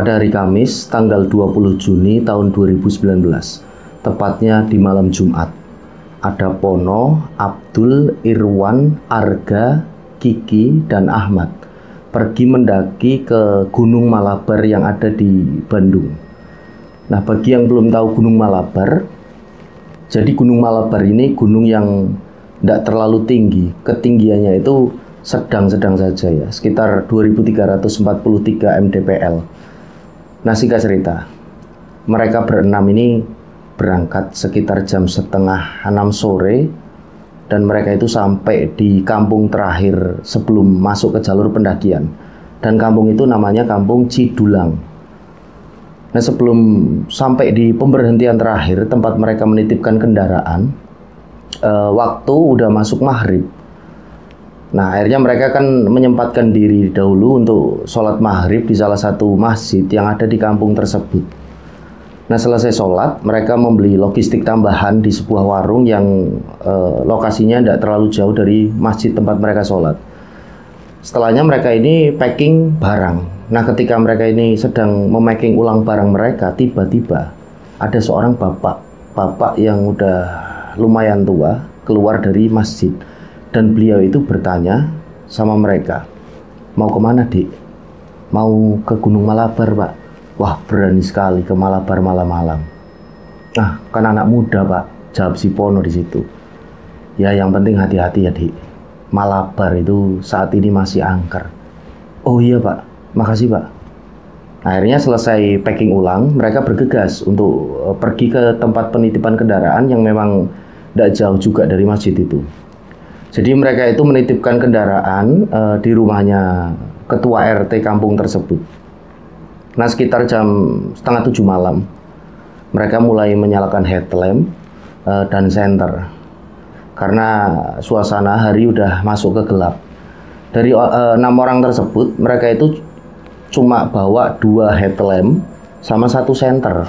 pada hari Kamis tanggal 20 Juni tahun 2019, tepatnya di malam Jumat. Ada Pono, Abdul, Irwan, Arga, Kiki, dan Ahmad pergi mendaki ke Gunung Malabar yang ada di Bandung. Nah, bagi yang belum tahu Gunung Malabar, jadi Gunung Malabar ini gunung yang tidak terlalu tinggi, ketinggiannya itu sedang-sedang saja ya, sekitar 2343 mdpl. Nah, singkat cerita, mereka berenam ini berangkat sekitar jam setengah 6 sore, dan mereka itu sampai di kampung terakhir sebelum masuk ke jalur pendakian. Dan kampung itu namanya Kampung Cidulang. Nah, sebelum sampai di pemberhentian terakhir tempat mereka menitipkan kendaraan, waktu udah masuk maghrib. Nah, akhirnya mereka kan menyempatkan diri dahulu untuk sholat maghrib di salah satu masjid yang ada di kampung tersebut. Nah, selesai sholat, mereka membeli logistik tambahan di sebuah warung yang lokasinya tidak terlalu jauh dari masjid tempat mereka sholat. Setelahnya mereka ini packing barang. Nah, ketika mereka ini sedang memacking ulang barang mereka, tiba-tiba ada seorang bapak yang udah lumayan tua keluar dari masjid. Dan beliau itu bertanya sama mereka, "Mau kemana, Dik?" "Mau ke Gunung Malabar, Pak." "Wah, berani sekali ke Malabar malam-malam." "Nah, kan anak muda, Pak," jawab si Pono di situ. "Ya, yang penting hati-hati ya, Dik. Malabar itu saat ini masih angker." "Oh iya, Pak. Makasih, Pak." Akhirnya selesai packing ulang, mereka bergegas untuk pergi ke tempat penitipan kendaraan yang memang tidak jauh juga dari masjid itu. Jadi mereka itu menitipkan kendaraan di rumahnya ketua RT kampung tersebut. Nah, sekitar jam setengah 7 malam, mereka mulai menyalakan headlamp dan senter. Karena suasana hari udah masuk ke gelap. Dari 6 orang tersebut, mereka itu cuma bawa 2 headlamp sama 1 senter.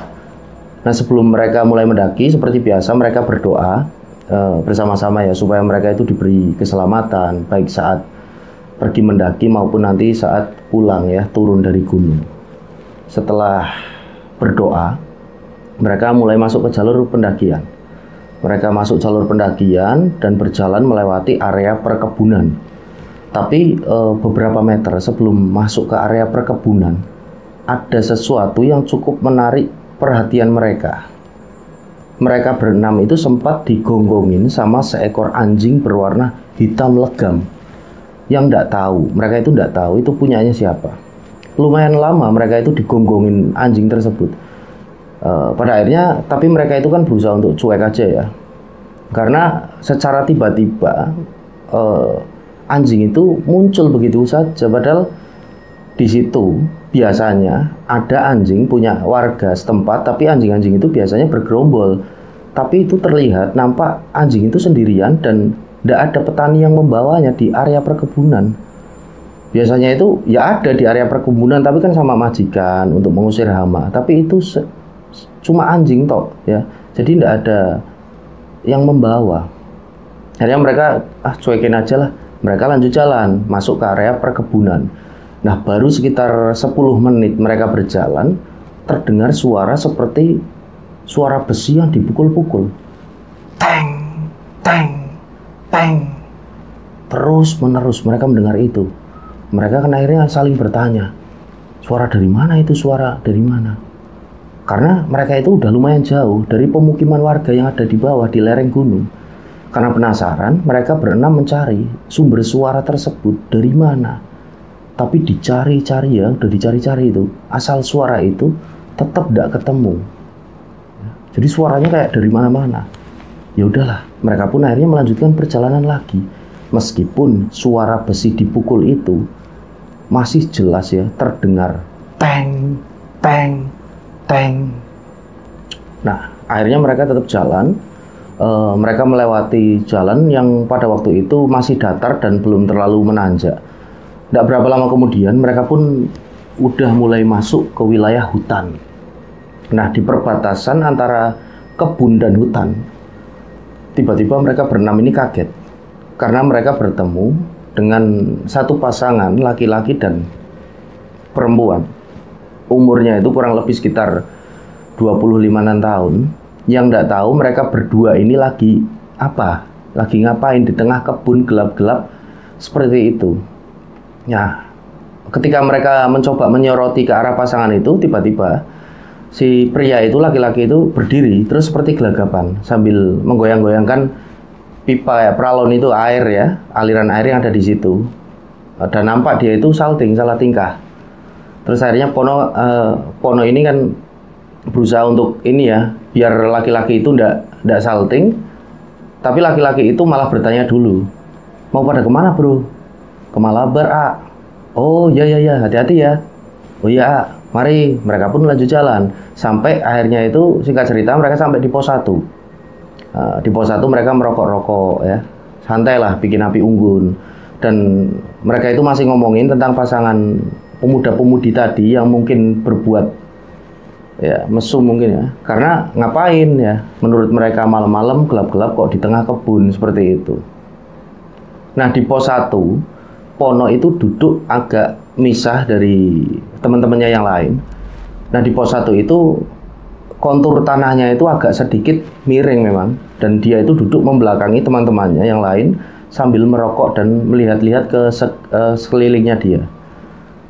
Nah, sebelum mereka mulai mendaki, seperti biasa mereka berdoa bersama-sama ya, supaya mereka itu diberi keselamatan baik saat pergi mendaki maupun nanti saat pulang ya, turun dari gunung. Setelah berdoa, mereka mulai masuk ke jalur pendakian. Mereka masuk jalur pendakian dan berjalan melewati area perkebunan. Tapi beberapa meter sebelum masuk ke area perkebunan, ada sesuatu yang cukup menarik perhatian mereka. Mereka berenam itu sempat digonggongin sama seekor anjing berwarna hitam legam yang mereka itu tidak tahu itu punyanya siapa. Lumayan lama mereka itu digonggongin anjing tersebut. Pada akhirnya, tapi mereka itu kan berusaha untuk cuek aja ya, karena secara tiba-tiba anjing itu muncul begitu saja. Padahal di situ biasanya ada anjing punya warga setempat, tapi anjing-anjing itu biasanya bergerombol. Tapi itu terlihat nampak anjing itu sendirian dan tidak ada petani yang membawanya di area perkebunan. Biasanya itu ya ada di area perkebunan, tapi kan sama majikan untuk mengusir hama. Tapi itu cuma anjing tok ya. Jadi tidak ada yang membawa. Akhirnya mereka cuekin aja lah. Mereka lanjut jalan masuk ke area perkebunan. Nah, baru sekitar 10 menit mereka berjalan, terdengar suara seperti suara besi yang dipukul-pukul. Teng, teng, teng. Terus menerus mereka mendengar itu. Mereka kan akhirnya saling bertanya, "Suara dari mana itu? Suara dari mana?" Karena mereka itu udah lumayan jauh dari pemukiman warga yang ada di bawah di lereng gunung. Karena penasaran, mereka berenam mencari sumber suara tersebut dari mana. Tapi dicari-cari ya, udah dicari-cari itu, asal suara itu tetap tidak ketemu. Jadi suaranya kayak dari mana-mana. Ya udahlah, mereka pun akhirnya melanjutkan perjalanan lagi. Meskipun suara besi dipukul itu masih jelas ya, terdengar teng, teng, teng. Nah, akhirnya mereka tetap jalan. Mereka melewati jalan yang pada waktu itu masih datar dan belum terlalu menanjak. Tidak berapa lama kemudian mereka pun udah mulai masuk ke wilayah hutan. Nah, di perbatasan antara kebun dan hutan, tiba-tiba mereka berenam ini kaget karena mereka bertemu dengan satu pasangan laki-laki dan perempuan. umurnya itu kurang lebih sekitar 25-an tahun. Yang nggak tahu mereka berdua ini lagi apa, lagi ngapain di tengah kebun gelap-gelap seperti itu. Nah, ketika mereka mencoba menyoroti ke arah pasangan itu, tiba-tiba si pria itu, laki-laki itu berdiri terus seperti gelagapan sambil menggoyang-goyangkan pipa ya, pralon itu air ya, aliran air yang ada di situ. Dan nampak dia itu salting, salah tingkah. Terus akhirnya Pono ini kan berusaha untuk ini ya, biar laki-laki itu ndak salting. Tapi laki-laki itu malah bertanya dulu, mau pada kemana bro? Ke Malabar, A. Oh ya, hati-hati ya. Oh iya, A. Mari. Mereka pun lanjut jalan. Sampai akhirnya itu, singkat cerita, mereka sampai di pos 1. Di pos 1 mereka merokok-rokok ya. Santai lah, bikin api unggun. Dan mereka itu masih ngomongin tentang pasangan pemuda-pemudi tadi yang mungkin berbuat ya mesum mungkin ya, karena ngapain ya, menurut mereka malam-malam gelap-gelap kok di tengah kebun seperti itu. Nah, di pos 1 Pono itu duduk agak misah dari teman-temannya yang lain. Nah, di pos 1 itu kontur tanahnya itu agak sedikit miring memang, dan dia itu duduk membelakangi teman-temannya yang lain sambil merokok dan melihat-lihat ke sekelilingnya dia.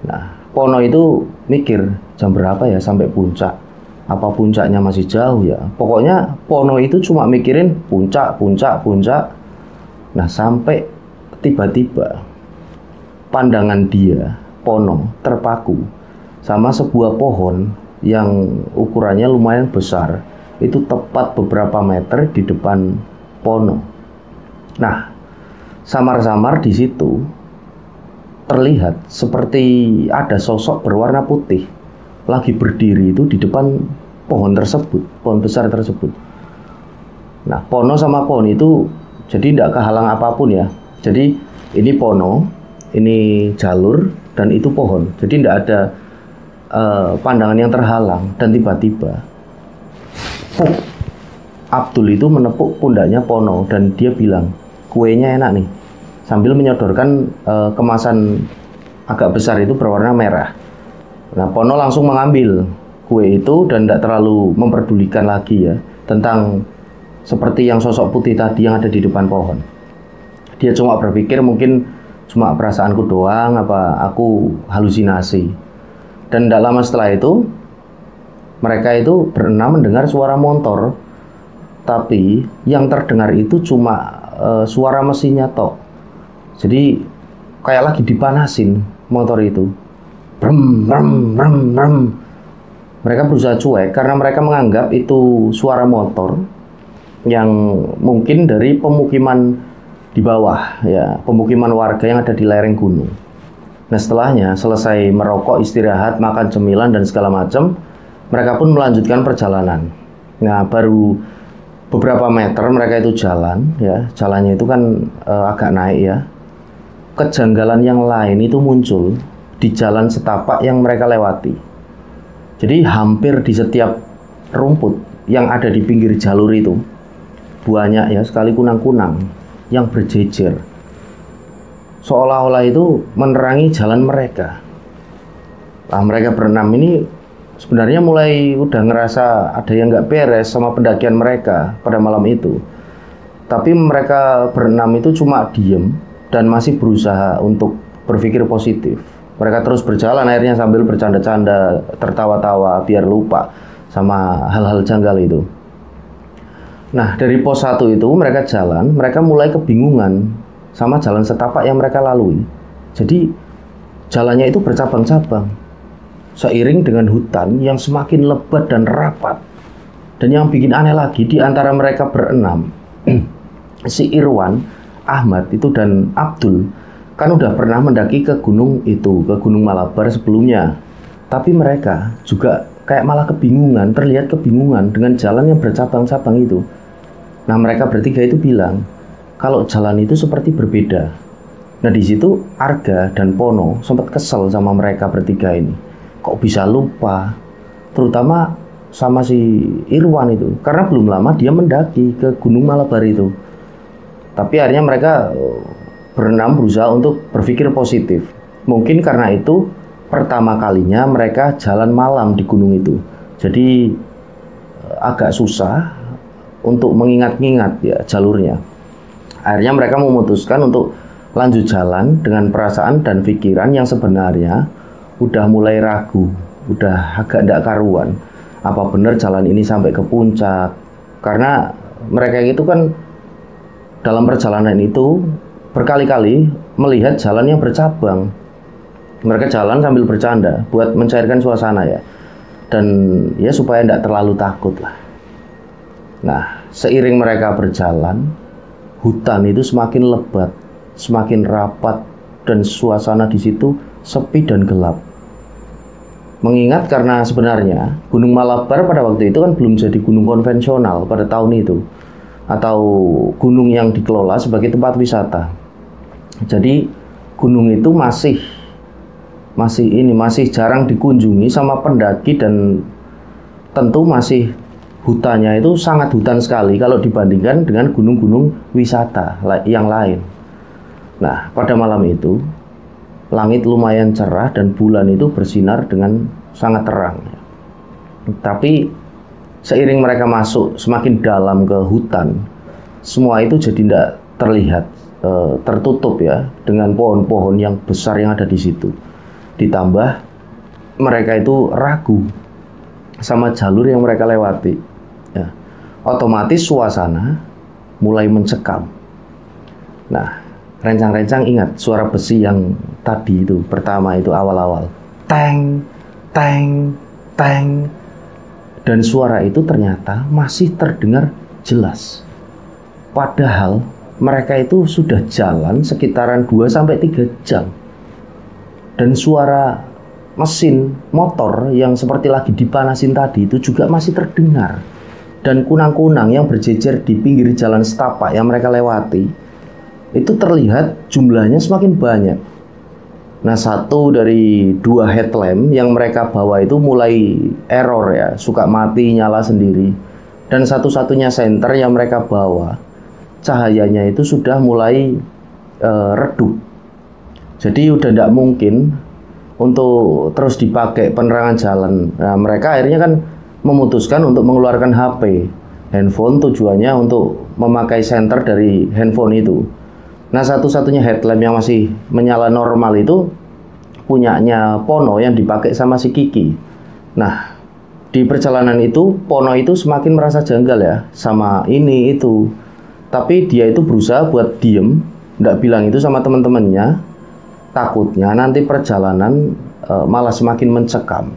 Nah, Pono itu mikir, jam berapa ya sampai puncak? Apa puncaknya masih jauh ya? Pokoknya Pono itu cuma mikirin puncak. Nah, sampai tiba-tiba pandangan dia, Pono, terpaku sama sebuah pohon yang ukurannya lumayan besar. Itu tepat beberapa meter di depan Pono. Nah, samar-samar di situ terlihat seperti ada sosok berwarna putih lagi berdiri itu di depan pohon tersebut, pohon besar tersebut. Nah, Pono sama pohon itu jadi tidak kehalang apapun ya. Jadi ini Pono, ini jalur, dan itu pohon. Jadi tidak ada pandangan yang terhalang. Dan tiba-tiba Abdul itu menepuk pundaknya Pono dan dia bilang, kuenya enak nih, sambil menyodorkan kemasan agak besar itu berwarna merah. Nah, Pono langsung mengambil kue itu dan tidak terlalu memperdulikan lagi ya tentang seperti yang sosok putih tadi yang ada di depan pohon. Dia cuma berpikir mungkin cuma perasaanku doang, apa aku halusinasi. Dan tidak lama setelah itu mereka itu berenam mendengar suara motor, tapi yang terdengar itu cuma suara mesinnya tok. Jadi kayak lagi dipanasin motor itu. Brum, brum, brum, brum. Mereka berusaha cuek karena mereka menganggap itu suara motor yang mungkin dari pemukiman di bawah ya, pemukiman warga yang ada di lereng gunung. Nah, setelahnya selesai merokok, istirahat, makan cemilan dan segala macam, mereka pun melanjutkan perjalanan. Nah, baru beberapa meter mereka itu jalan ya, jalannya itu kan agak naik ya. Kejanggalan yang lain itu muncul di jalan setapak yang mereka lewati. Jadi hampir di setiap rumput yang ada di pinggir jalur itu banyak ya sekali kunang-kunang yang berjejer, seolah-olah itu menerangi jalan mereka. Nah, mereka berenam ini sebenarnya mulai udah ngerasa ada yang nggak beres sama pendakian mereka pada malam itu. Tapi mereka berenam itu cuma diem dan masih berusaha untuk berpikir positif. Mereka terus berjalan akhirnya sambil bercanda-canda, tertawa-tawa biar lupa sama hal-hal janggal itu. Nah, dari pos 1 itu mereka jalan, mereka mulai kebingungan sama jalan setapak yang mereka lalui. Jadi jalannya itu bercabang-cabang, seiring dengan hutan yang semakin lebat dan rapat. Dan yang bikin aneh lagi, di antara mereka berenam, si Irwan, Ahmad itu dan Abdul kan udah pernah mendaki ke gunung itu, ke Gunung Malabar sebelumnya. Tapi mereka juga kayak malah kebingungan, terlihat kebingungan dengan jalan yang bercabang-cabang itu. Nah, mereka bertiga itu bilang kalau jalan itu seperti berbeda. Nah, di situ Arga dan Pono sempat kesel sama mereka bertiga ini. Kok bisa lupa? Terutama sama si Irwan itu, karena belum lama dia mendaki ke Gunung Malabar itu. Tapi akhirnya mereka berenam berusaha untuk berpikir positif. Mungkin karena itu pertama kalinya mereka jalan malam di gunung itu. Jadi agak susah untuk mengingat-ingat ya jalurnya. Akhirnya mereka memutuskan untuk lanjut jalan dengan perasaan dan pikiran yang sebenarnya udah mulai ragu, udah agak ndak karuan. Apa benar jalan ini sampai ke puncak? Karena mereka itu kan dalam perjalanan itu berkali-kali melihat jalan yang bercabang. Mereka jalan sambil bercanda buat mencairkan suasana ya. Dan ya supaya tidak terlalu takut lah. Nah, seiring mereka berjalan, hutan itu semakin lebat, semakin rapat, dan suasana di situ sepi dan gelap. Mengingat karena sebenarnya Gunung Malabar pada waktu itu kan belum jadi gunung konvensional pada tahun itu, atau gunung yang dikelola sebagai tempat wisata. Jadi gunung itu masih jarang dikunjungi sama pendaki, dan tentu masih hutannya itu sangat hutan sekali kalau dibandingkan dengan gunung-gunung wisata yang lain. Nah, pada malam itu langit lumayan cerah dan bulan itu bersinar dengan sangat terang. Tapi seiring mereka masuk semakin dalam ke hutan, semua itu jadi tidak terlihat, tertutup ya dengan pohon-pohon yang besar yang ada di situ. Ditambah mereka itu ragu sama jalur yang mereka lewati ya. Otomatis suasana mulai mencekam. Nah, rencang-rencang ingat suara besi yang tadi itu pertama itu awal-awal, teng teng teng, dan suara itu ternyata masih terdengar jelas. Padahal mereka itu sudah jalan sekitaran 2-3 jam. Dan suara mesin motor yang seperti lagi dipanasin tadi itu juga masih terdengar. Dan kunang-kunang yang berjejer di pinggir jalan setapak yang mereka lewati itu terlihat jumlahnya semakin banyak. Nah, 1 dari 2 headlamp yang mereka bawa itu mulai error ya, suka mati nyala sendiri. Dan satu-satunya senter yang mereka bawa, cahayanya itu sudah mulai redup. Jadi udah tidak mungkin untuk terus dipakai penerangan jalan. Nah, mereka akhirnya kan memutuskan untuk mengeluarkan HP, handphone, tujuannya untuk memakai senter dari handphone itu. Nah, satu-satunya headlamp yang masih menyala normal itu punyanya Pono yang dipakai sama si Kiki. Nah, di perjalanan itu Pono itu semakin merasa janggal ya sama ini itu. Tapi dia itu berusaha buat diem, nggak bilang itu sama teman-temannya. Takutnya nanti perjalanan malah semakin mencekam.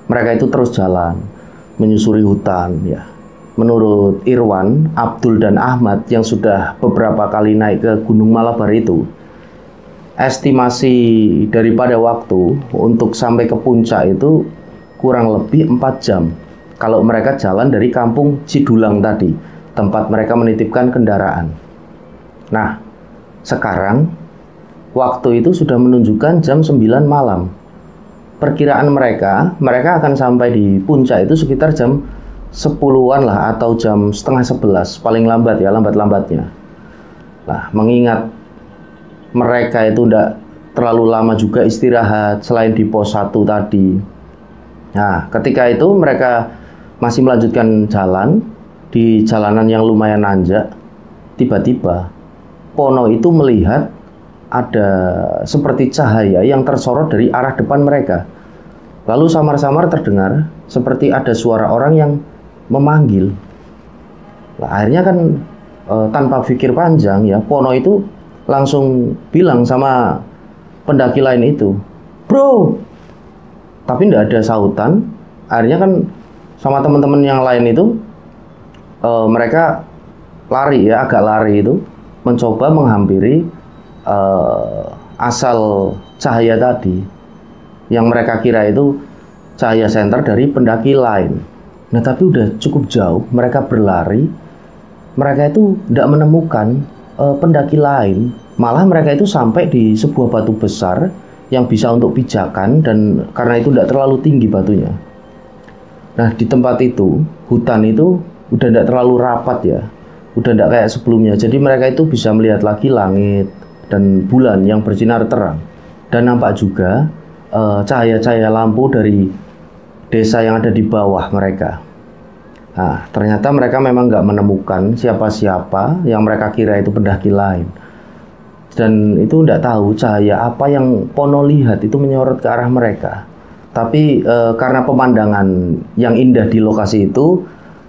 Mereka itu terus jalan menyusuri hutan ya. Menurut Irwan, Abdul, dan Ahmad yang sudah beberapa kali naik ke Gunung Malabar itu, estimasi daripada waktu untuk sampai ke puncak itu kurang lebih 4 jam kalau mereka jalan dari kampung Cidulang tadi, tempat mereka menitipkan kendaraan. Nah, sekarang waktu itu sudah menunjukkan jam 9 malam. Perkiraan mereka akan sampai di puncak itu sekitar jam 10-an lah, atau jam setengah 11 paling lambat ya, lambat-lambatnya. Nah, mengingat mereka itu tidak terlalu lama juga istirahat selain di pos 1 tadi. Nah, ketika itu mereka masih melanjutkan jalan di jalanan yang lumayan nanjak. Tiba-tiba Pono itu melihat ada seperti cahaya yang tersorot dari arah depan mereka. Lalu samar-samar terdengar seperti ada suara orang yang memanggil. Nah, akhirnya kan tanpa pikir panjang ya, Pono itu langsung bilang sama pendaki lain itu, "Bro!" Tapi tidak ada sautan. Akhirnya kan sama teman-teman yang lain itu mereka lari ya, agak lari itu, mencoba menghampiri asal cahaya tadi yang mereka kira itu cahaya senter dari pendaki lain. Nah, tapi udah cukup jauh mereka berlari, mereka itu tidak menemukan pendaki lain. Malah mereka itu sampai di sebuah batu besar yang bisa untuk pijakan, dan karena itu tidak terlalu tinggi batunya. Nah, di tempat itu hutan itu udah tidak terlalu rapat ya, udah tidak kayak sebelumnya. Jadi mereka itu bisa melihat lagi langit dan bulan yang bersinar terang. Dan nampak juga cahaya-cahaya lampu dari desa yang ada di bawah mereka. Nah, ternyata mereka memang nggak menemukan siapa-siapa yang mereka kira itu pendaki lain. Dan itu nggak tahu cahaya apa yang Pono lihat itu menyorot ke arah mereka. Tapi karena pemandangan yang indah di lokasi itu,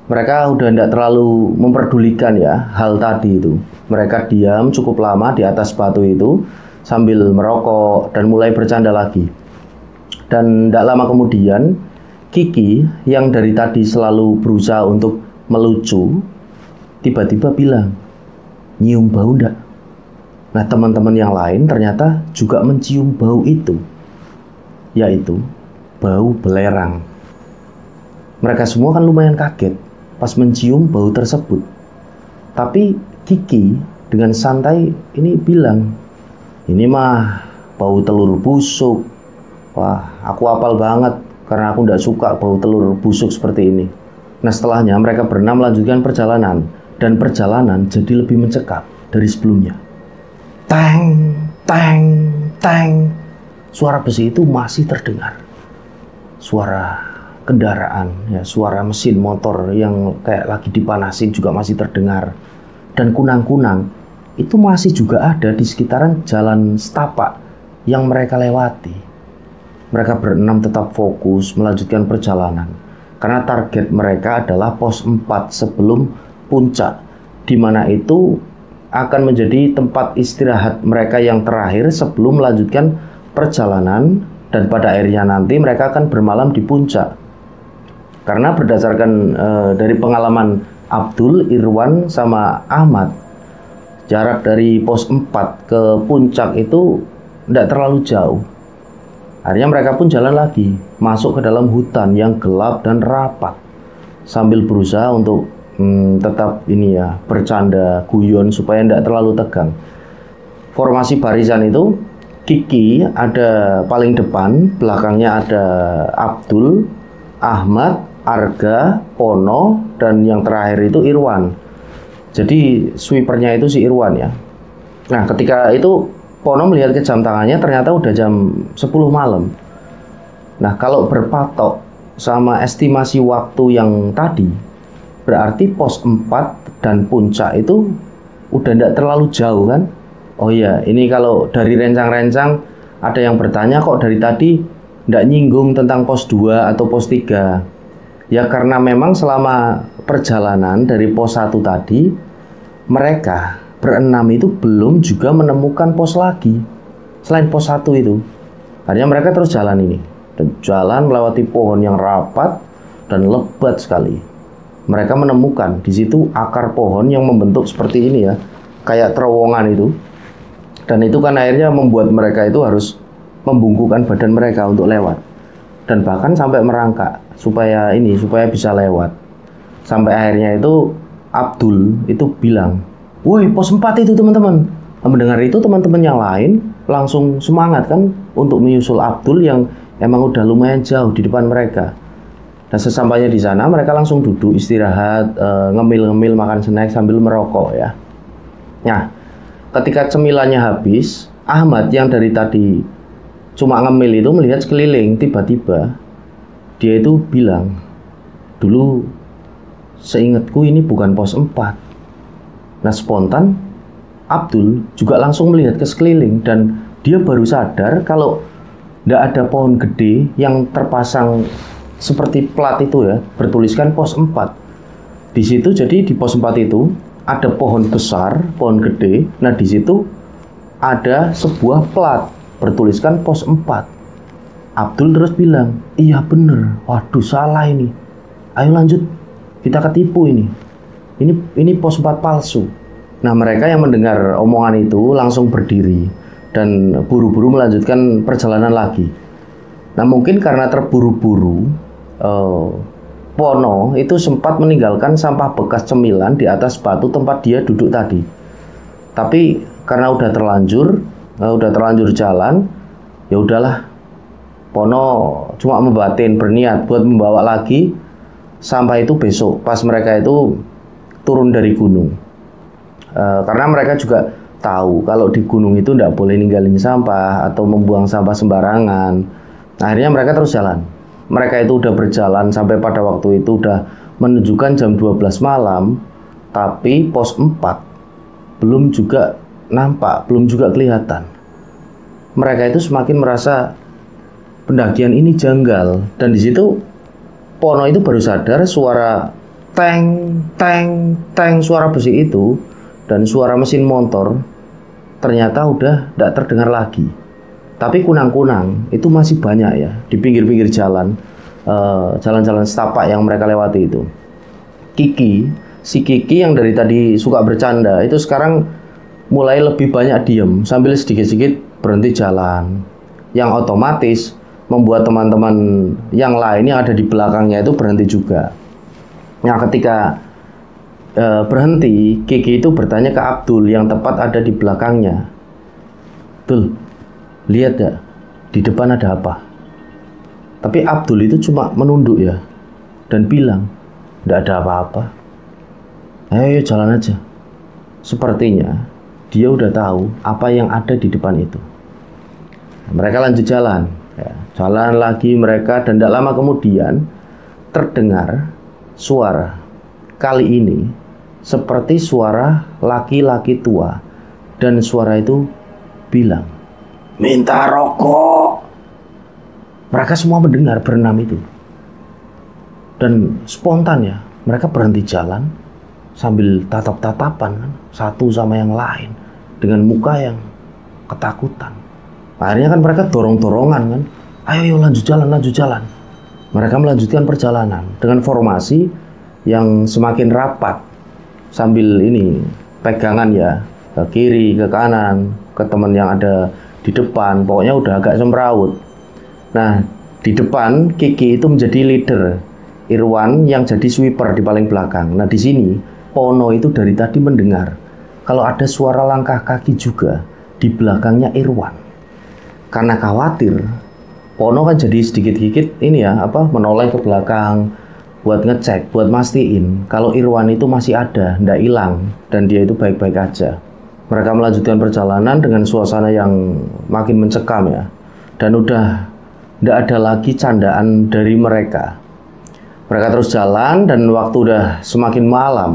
mereka udah nggak terlalu memperdulikan ya hal tadi itu. Mereka diam cukup lama di atas batu itu sambil merokok dan mulai bercanda lagi. Dan tidak lama kemudian, Kiki yang dari tadi selalu berusaha untuk melucu, tiba-tiba bilang, "Nyium bau ndak?" Nah, teman-teman yang lain ternyata juga mencium bau itu, yaitu bau belerang. Mereka semua kan lumayan kaget pas mencium bau tersebut. Tapi Kiki dengan santai ini bilang, "Ini mah bau telur busuk." Wah, aku hafal banget karena aku tidak suka bau telur busuk seperti ini. Nah, setelahnya mereka berenam melanjutkan perjalanan, dan perjalanan jadi lebih mencekam dari sebelumnya. Teng, teng, teng. Suara besi itu masih terdengar. Suara kendaraan, ya, suara mesin motor yang kayak lagi dipanasin juga masih terdengar. Dan kunang-kunang itu masih juga ada di sekitaran jalan setapak yang mereka lewati. Mereka berenam tetap fokus melanjutkan perjalanan karena target mereka adalah pos 4 sebelum puncak, di mana itu akan menjadi tempat istirahat mereka yang terakhir sebelum melanjutkan perjalanan, dan pada akhirnya nanti mereka akan bermalam di puncak. Karena berdasarkan dari pengalaman Abdul, Irwan, sama Ahmad, jarak dari pos 4 ke puncak itu tidak terlalu jauh. Akhirnya mereka pun jalan lagi, masuk ke dalam hutan yang gelap dan rapat, sambil berusaha untuk tetap ini ya, bercanda, guyon supaya tidak terlalu tegang. Formasi barisan itu, Kiki ada paling depan, belakangnya ada Abdul, Ahmad, Arga, Pono, dan yang terakhir itu Irwan. Jadi sweepernya itu si Irwan ya. Nah, ketika itu Pono melihat ke jam tangannya, ternyata udah jam 10 malam. Nah, kalau berpatok sama estimasi waktu yang tadi, berarti pos 4 dan puncak itu udah tidak terlalu jauh kan? Oh iya, ini kalau dari rencang-rencang ada yang bertanya kok dari tadi tidak nyinggung tentang pos 2 atau pos 3. Ya karena memang selama perjalanan dari pos 1 tadi, mereka berenam itu belum juga menemukan pos lagi selain pos 1 itu. Akhirnya mereka terus jalan ini, dan jalan melewati pohon yang rapat dan lebat sekali. Mereka menemukan di situ akar pohon yang membentuk seperti ini ya, kayak terowongan itu. Dan itu kan akhirnya membuat mereka itu harus membungkukkan badan mereka untuk lewat, dan bahkan sampai merangkak supaya bisa lewat. Sampai akhirnya itu Abdul itu bilang, "Woi, pos 4 itu teman-teman." Mendengar itu teman-teman yang lain langsung semangat kan untuk menyusul Abdul yang emang udah lumayan jauh di depan mereka. Dan sesampainya di sana mereka langsung duduk istirahat, ngemil-ngemil, makan snack sambil merokok ya. Nah, ketika cemilannya habis, Ahmad yang dari tadi cuma ngemil itu melihat sekeliling. Tiba-tiba dia itu bilang, "Dulu seingatku ini bukan pos 4. Nah, spontan Abdul juga langsung melihat ke sekeliling, dan dia baru sadar kalau tidak ada pohon gede yang terpasang seperti plat itu ya, bertuliskan pos 4. Di situ, jadi di pos 4 itu ada pohon besar, pohon gede. Nah, di situ ada sebuah plat bertuliskan pos 4. Abdul terus bilang, "Iya bener, waduh salah ini. Ayo lanjut, kita ketipu ini. Ini pos 4 palsu." Nah, mereka yang mendengar omongan itu langsung berdiri dan buru-buru melanjutkan perjalanan lagi. Nah, mungkin karena terburu-buru, Pono itu sempat meninggalkan sampah bekas cemilan di atas batu tempat dia duduk tadi. Tapi karena udah terlanjur jalan, ya udahlah. Pono cuma berniat buat membawa lagi sampah itu besok pas mereka itu turun dari gunung. Karena mereka juga tahu kalau di gunung itu tidak boleh ninggalin sampah atau membuang sampah sembarangan. Akhirnya mereka terus jalan. Mereka itu udah berjalan sampai pada waktu itu udah menunjukkan jam 12 malam, tapi pos 4 belum juga nampak, belum juga kelihatan. Mereka itu semakin merasa pendakian ini janggal, dan di situ Pono itu baru sadar suara teng, teng, teng, suara besi itu dan suara mesin motor ternyata udah tidak terdengar lagi. Tapi kunang-kunang itu masih banyak ya di pinggir-pinggir jalan, jalan-jalan setapak yang mereka lewati itu. Si Kiki yang dari tadi suka bercanda itu sekarang mulai lebih banyak diem sambil sedikit-sedikit berhenti jalan, yang otomatis membuat teman-teman yang lain yang ada di belakangnya itu berhenti juga. Nah, ketika berhenti, Kiki itu bertanya ke Abdul yang tepat ada di belakangnya. Abdul, lihat ya, di depan ada apa? Tapi Abdul itu cuma menunduk ya dan bilang, tidak ada apa-apa. Ayo jalan aja. Sepertinya dia udah tahu apa yang ada di depan itu. Mereka lanjut jalan. Ya, jalan lagi mereka, dan tidak lama kemudian terdengar suara. Kali ini seperti suara laki-laki tua, dan suara itu bilang, minta rokok. Mereka semua mendengar berenam itu, dan spontan ya mereka berhenti jalan sambil tatap-tatapan kan, satu sama yang lain dengan muka yang ketakutan. Akhirnya kan mereka dorong-dorongan kan, ayo lanjut jalan. Mereka melanjutkan perjalanan dengan formasi yang semakin rapat, sambil ini pegangan ya, ke kiri, ke kanan, ke teman yang ada di depan. Pokoknya udah agak semrawut. Nah, di depan Kiki itu menjadi leader, Irwan yang jadi sweeper di paling belakang. Nah, di sini Pono itu dari tadi mendengar kalau ada suara langkah kaki juga di belakangnya Irwan. Karena khawatir, Pono kan jadi sedikit-sedikit ini ya, menoleh ke belakang buat ngecek, buat mastiin kalau Irwan itu masih ada, ndak hilang, dan dia itu baik-baik aja. Mereka melanjutkan perjalanan dengan suasana yang makin mencekam ya, dan udah ndak ada lagi candaan dari mereka. Mereka terus jalan, dan waktu udah semakin malam,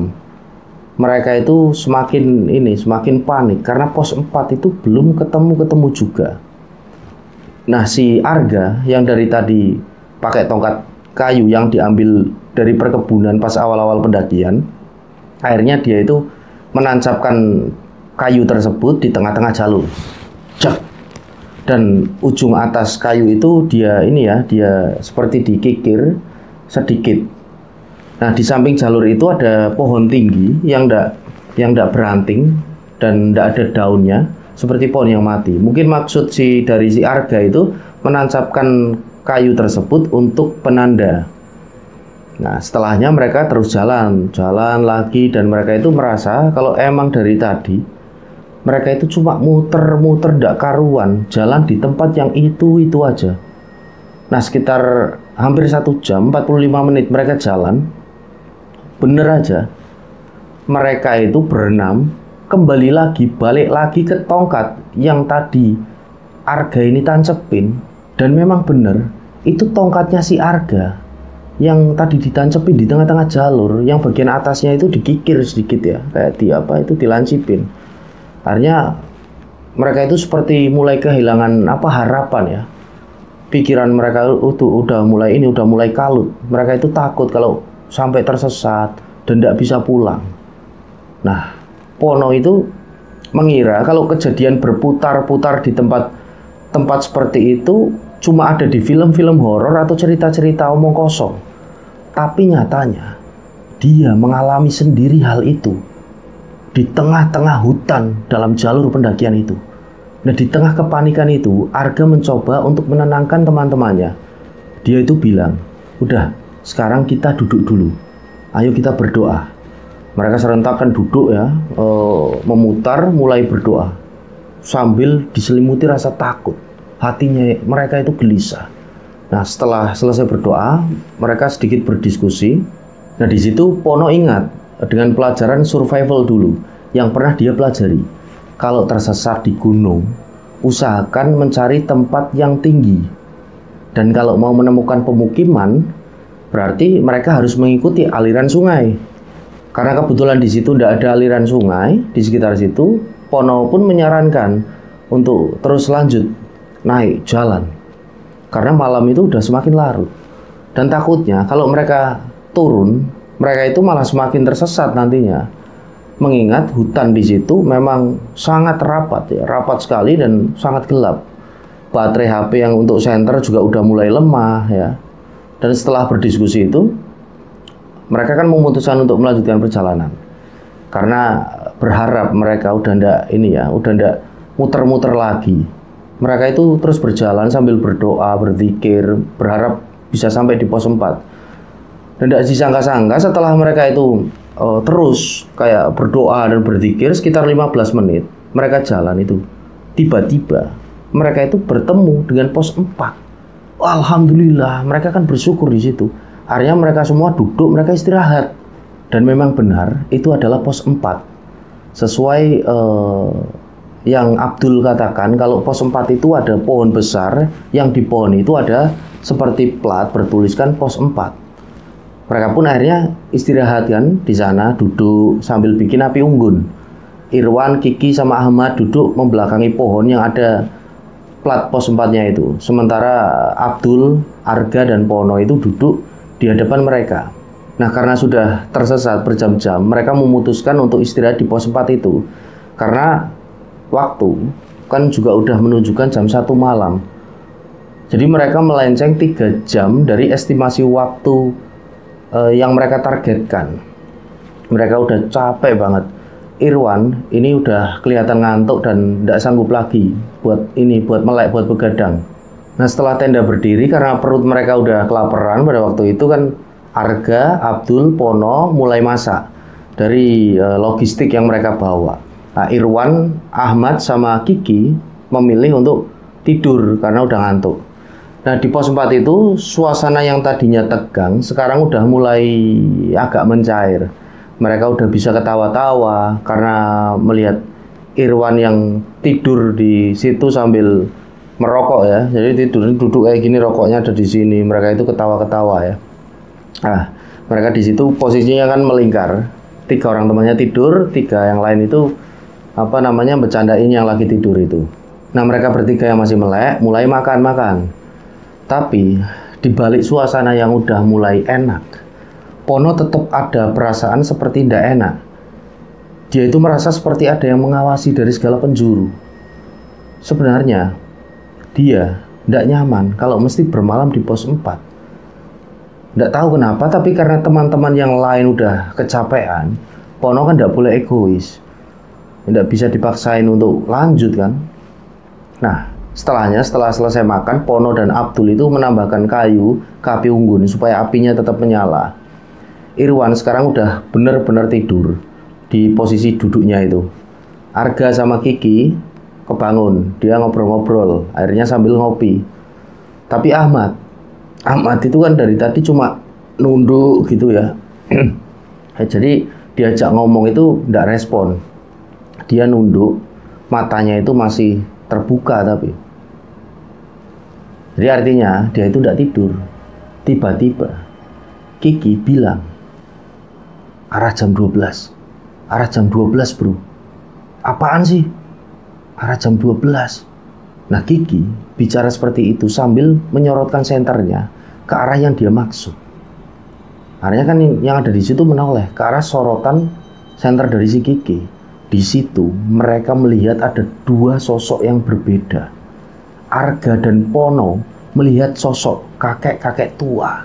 mereka itu semakin panik karena pos 4 itu belum ketemu juga. Nah, si Arga yang dari tadi pakai tongkat kayu yang diambil dari perkebunan pas awal-awal pendakian, akhirnya dia itu menancapkan kayu tersebut di tengah-tengah jalur. Cek. Dan ujung atas kayu itu dia seperti dikikir sedikit. Nah, di samping jalur itu ada pohon tinggi yang ndak beranting dan ndak ada daunnya, seperti pohon yang mati. Mungkin maksud dari si Arga itu menancapkan kayu tersebut untuk penanda. Nah, setelahnya mereka terus jalan lagi, dan mereka itu merasa kalau emang dari tadi mereka itu cuma muter-muter ndak karuan, jalan di tempat yang itu aja. Nah, sekitar hampir 1 jam 45 menit mereka jalan, bener aja mereka itu berenam kembali lagi, balik lagi ke tongkat yang tadi Arga ini tancepin. Dan memang bener, itu tongkatnya si Arga yang tadi ditancepin di tengah-tengah jalur, yang bagian atasnya itu dikikir sedikit ya, kayak dilancipin. Akhirnya mereka itu seperti mulai kehilangan harapan ya. Pikiran mereka udah mulai kalut. Mereka itu takut kalau sampai tersesat dan tidak bisa pulang. Nah, Pono itu mengira kalau kejadian berputar-putar di tempat seperti itu cuma ada di film-film horor atau cerita-cerita omong kosong. Tapi nyatanya dia mengalami sendiri hal itu di tengah-tengah hutan dalam jalur pendakian itu. Nah, di tengah kepanikan itu, Arga mencoba untuk menenangkan teman-temannya. Dia itu bilang, udah, sekarang kita duduk dulu. Ayo kita berdoa. Mereka serentak kan duduk ya, memutar, mulai berdoa. Sambil diselimuti rasa takut. Hatinya mereka itu gelisah. Nah, setelah selesai berdoa, mereka sedikit berdiskusi. Nah, di situ Pono ingat dengan pelajaran survival dulu yang pernah dia pelajari. Kalau tersesat di gunung, usahakan mencari tempat yang tinggi. Dan kalau mau menemukan pemukiman, berarti mereka harus mengikuti aliran sungai. Karena kebetulan di situ tidak ada aliran sungai di sekitar situ, Pono pun menyarankan untuk terus lanjut naik jalan. Karena malam itu udah semakin larut. Dan takutnya kalau mereka turun, mereka itu malah semakin tersesat nantinya. Mengingat hutan di situ memang sangat rapat ya, rapat sekali dan sangat gelap. Baterai HP yang untuk senter juga udah mulai lemah ya. Dan setelah berdiskusi itu, mereka kan memutuskan untuk melanjutkan perjalanan. Karena berharap mereka udah ndak muter-muter lagi. Mereka itu terus berjalan sambil berdoa, berzikir, berharap bisa sampai di pos 4. Dan tidak disangka-sangka setelah mereka itu terus kayak berdoa dan berzikir sekitar 15 menit, mereka jalan itu. Tiba-tiba mereka itu bertemu dengan pos 4. Alhamdulillah, mereka kan bersyukur di situ. Akhirnya mereka semua duduk, mereka istirahat. Dan memang benar, itu adalah pos 4. Sesuai yang Abdul katakan, kalau pos 4 itu ada pohon besar, yang di pohon itu ada seperti plat bertuliskan pos 4. Mereka pun akhirnya istirahat kan di sana, duduk sambil bikin api unggun. Irwan, Kiki, sama Ahmad duduk membelakangi pohon yang ada plat pos 4-nya itu. Sementara Abdul, Arga, dan Pono itu duduk di hadapan mereka. Nah, karena sudah tersesat berjam-jam, mereka memutuskan untuk istirahat di pos 4 itu. Karena waktu kan juga udah menunjukkan jam 1 malam. Jadi mereka melenceng 3 jam dari estimasi waktu yang mereka targetkan. Mereka udah capek banget. Irwan ini udah kelihatan ngantuk dan tidak sanggup lagi buat melek, buat begadang. Nah, setelah tenda berdiri karena perut mereka udah kelaparan pada waktu itu kan, Arga, Abdul, Pono mulai masak dari logistik yang mereka bawa. Nah, Irwan, Ahmad, sama Kiki memilih untuk tidur karena udah ngantuk. Nah, di pos 4 itu suasana yang tadinya tegang sekarang udah mulai agak mencair. Mereka udah bisa ketawa-tawa karena melihat Irwan yang tidur di situ sambil merokok ya. Jadi duduk kayak gini, rokoknya ada di sini. Mereka itu ketawa-ketawa ya. Nah, mereka di situ posisinya kan melingkar. 3 orang temannya tidur, 3 yang lain itu bercandain yang lagi tidur itu. Nah, mereka bertiga yang masih melek mulai makan-makan. Tapi di balik suasana yang udah mulai enak, Pono tetap ada perasaan seperti tidak enak. Dia itu merasa seperti ada yang mengawasi dari segala penjuru. Sebenarnya dia tidak nyaman kalau mesti bermalam di pos 4. Tidak tahu kenapa, tapi karena teman-teman yang lain udah kecapean, Pono kan tidak boleh egois. Tidak bisa dipaksain untuk lanjut kan. Nah, setelah selesai makan, Pono dan Abdul itu menambahkan kayu ke api unggun supaya apinya tetap menyala. Irwan sekarang udah benar-benar tidur di posisi duduknya itu. Arga sama Kiki kebangun, dia ngobrol-ngobrol, akhirnya sambil ngopi. Tapi Ahmad itu kan dari tadi cuma nunduk gitu ya. Jadi diajak ngomong itu tidak respon. Dia nunduk, matanya itu masih terbuka tapi. Jadi artinya dia itu tidak tidur. Tiba-tiba Kiki bilang, arah jam 12. Arah jam 12 bro. Apaan sih? Arah jam 12. Nah, Kiki bicara seperti itu sambil menyorotkan senternya ke arah yang dia maksud. Akhirnya kan yang ada di situ menoleh ke arah sorotan senter dari si Kiki. Di situ mereka melihat ada 2 sosok yang berbeda. Arga dan Pono melihat sosok kakek-kakek tua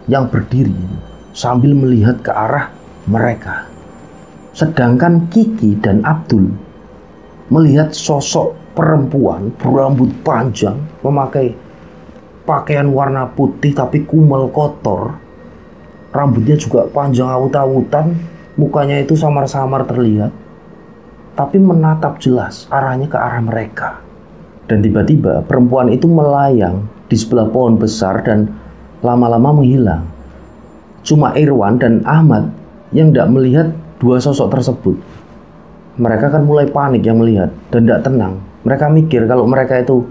yang berdiri sambil melihat ke arah mereka. Sedangkan Kiki dan Abdul melihat sosok perempuan berambut panjang, memakai pakaian warna putih tapi kumel kotor. Rambutnya juga panjang awut-awutan, mukanya itu samar-samar terlihat, tapi menatap jelas arahnya ke arah mereka. Dan tiba-tiba perempuan itu melayang di sebelah pohon besar dan lama-lama menghilang. Cuma Irwan dan Ahmad yang tidak melihat 2 sosok tersebut. Mereka kan mulai panik yang melihat dan tidak tenang. Mereka mikir kalau mereka itu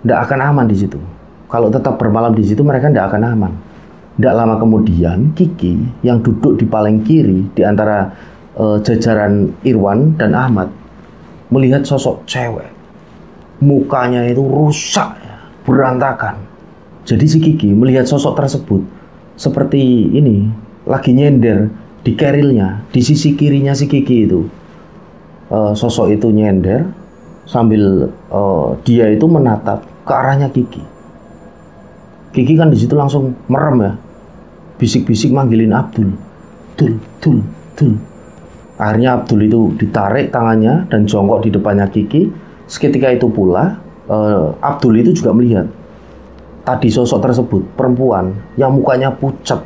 tidak akan aman di situ. Kalau tetap bermalam di situ mereka tidak akan aman. Tidak lama kemudian Kiki yang duduk di paling kiri di antara jajaran Irwan dan Ahmad melihat sosok cewek. Mukanya itu rusak, berantakan. Jadi si Kiki melihat sosok tersebut seperti ini, lagi nyender di kerilnya, di sisi kirinya si Kiki itu. Sosok itu nyender sambil dia itu menatap ke arahnya Kiki. Kiki kan di situ langsung merem ya, bisik-bisik manggilin Abdul, Dul, Dul, Dul. Akhirnya Abdul itu ditarik tangannya dan jongkok di depannya Kiki. Seketika itu pula Abdul itu juga melihat tadi sosok tersebut, perempuan yang mukanya pucat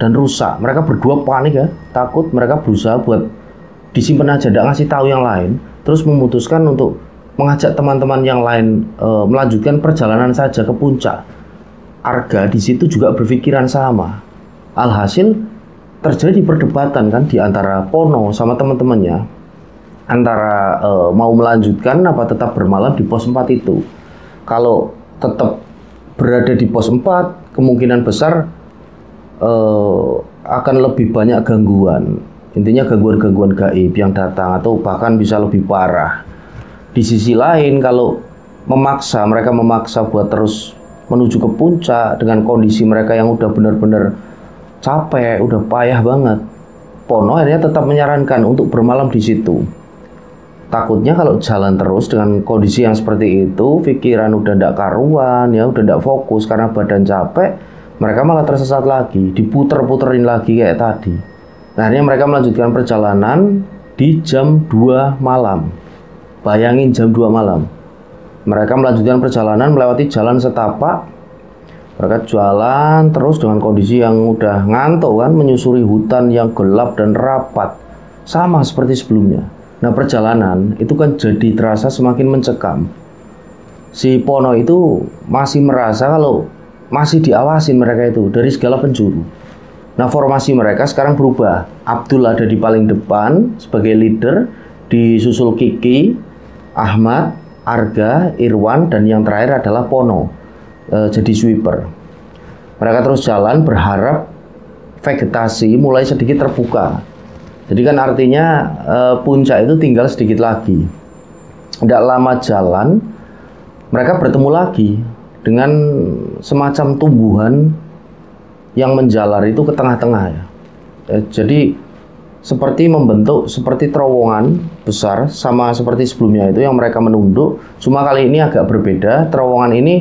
dan rusak. Mereka berdua panik ya, takut. Mereka berusaha buat disimpan aja, tidak ngasih tahu yang lain. Terus memutuskan untuk mengajak teman-teman yang lain melanjutkan perjalanan saja ke puncak. Arga di situ juga berpikiran sama. Alhasil terjadi perdebatan kan di antara Pono sama teman-temannya, antara mau melanjutkan apa tetap bermalam di pos 4 itu. Kalau tetap berada di pos 4, kemungkinan besar akan lebih banyak gangguan. Intinya gangguan-gangguan gaib yang datang atau bahkan bisa lebih parah. Di sisi lain, kalau mereka memaksa buat terus menuju ke puncak dengan kondisi mereka yang udah benar-benar capek, udah payah banget, Pono akhirnya tetap menyarankan untuk bermalam di situ. Takutnya kalau jalan terus dengan kondisi yang seperti itu, pikiran udah ndak karuan ya, udah ndak fokus karena badan capek, mereka malah tersesat lagi, diputer-puterin lagi kayak tadi. Nah, akhirnya mereka melanjutkan perjalanan di jam 2 malam. Bayangin jam 2 malam. Mereka melanjutkan perjalanan melewati jalan setapak. Mereka jalan terus dengan kondisi yang udah ngantuk kan, menyusuri hutan yang gelap dan rapat, sama seperti sebelumnya. Nah, perjalanan itu kan jadi terasa semakin mencekam. Si Pono itu masih merasa kalau masih diawasin mereka itu dari segala penjuru. Nah, formasi mereka sekarang berubah. Abdul ada di paling depan sebagai leader, disusul Kiki, Ahmad, Arga, Irwan, dan yang terakhir adalah Pono jadi sweeper. Mereka terus jalan berharap vegetasi mulai sedikit terbuka. Jadi kan artinya puncak itu tinggal sedikit lagi. Tidak lama jalan, mereka bertemu lagi dengan semacam tumbuhan yang menjalar itu ke tengah-tengah ya. Jadi seperti membentuk seperti terowongan besar, sama seperti sebelumnya itu yang mereka menunduk. Cuma kali ini agak berbeda. Terowongan ini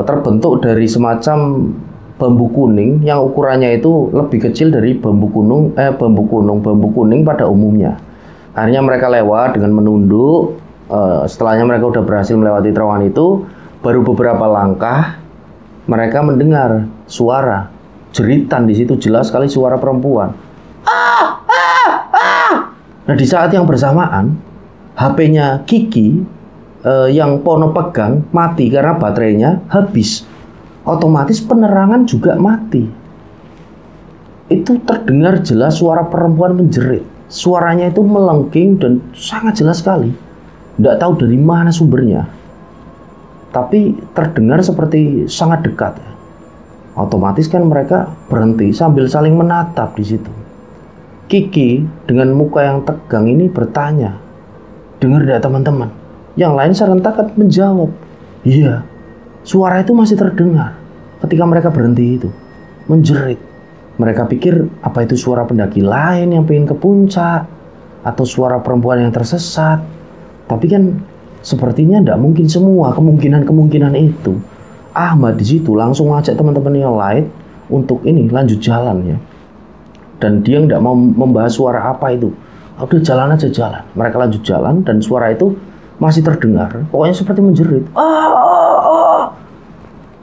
terbentuk dari semacam bambu kuning yang ukurannya itu lebih kecil dari bambu kuning pada umumnya. Akhirnya mereka lewat dengan menunduk. Setelahnya mereka udah berhasil melewati terowongan itu, baru beberapa langkah mereka mendengar suara jeritan. Di situ jelas sekali suara perempuan. Nah, di saat yang bersamaan HP-nya Kiki yang Pono pegang mati karena baterainya habis. Otomatis penerangan juga mati. Itu terdengar jelas suara perempuan menjerit. Suaranya itu melengking dan sangat jelas sekali. Tidak tahu dari mana sumbernya, tapi terdengar seperti sangat dekat. Otomatis kan mereka berhenti sambil saling menatap di situ. Kiki dengan muka yang tegang ini bertanya, "Dengar tidak teman-teman?" Yang lain serentak menjawab, "Iya." Suara itu masih terdengar ketika mereka berhenti itu, menjerit. Mereka pikir apa itu suara pendaki lain yang pengen ke puncak, atau suara perempuan yang tersesat. Tapi kan sepertinya tidak mungkin semua kemungkinan itu. Ahmad di situ langsung ngajak teman-teman yang lain untuk lanjut jalan ya. Dan dia tidak mau membahas suara apa itu. Udah jalan aja jalan. Mereka lanjut jalan dan suara itu masih terdengar. Pokoknya seperti menjerit.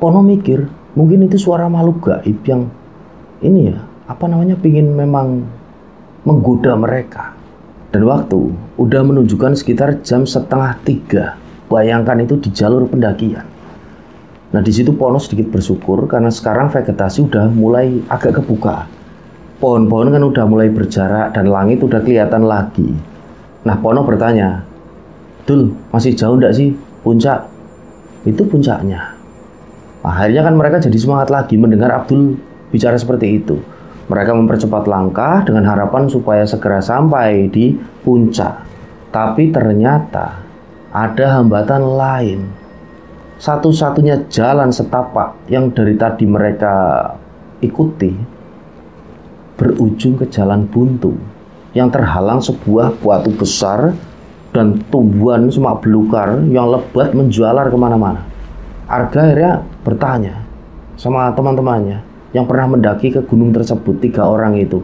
Pono mikir mungkin itu suara makhluk gaib yang pingin memang menggoda mereka. Dan waktu udah menunjukkan sekitar jam 2:30. Bayangkan itu di jalur pendakian. Nah, di situ Pono sedikit bersyukur karena sekarang vegetasi udah mulai agak kebuka. Pohon-pohon kan udah mulai berjarak dan langit udah kelihatan lagi. Nah, Pono bertanya, "Dul, masih jauh enggak sih puncak?" "Itu puncaknya." Akhirnya kan mereka jadi semangat lagi mendengar Abdul bicara seperti itu. Mereka mempercepat langkah dengan harapan supaya segera sampai di puncak. Tapi ternyata ada hambatan lain. Satu-satunya jalan setapak yang dari tadi mereka ikuti berujung ke jalan buntu yang terhalang sebuah batu besar dan tumbuhan semak belukar yang lebat menjualar kemana-mana. Arga akhirnya bertanya sama teman-temannya yang pernah mendaki ke gunung tersebut, 3 orang itu,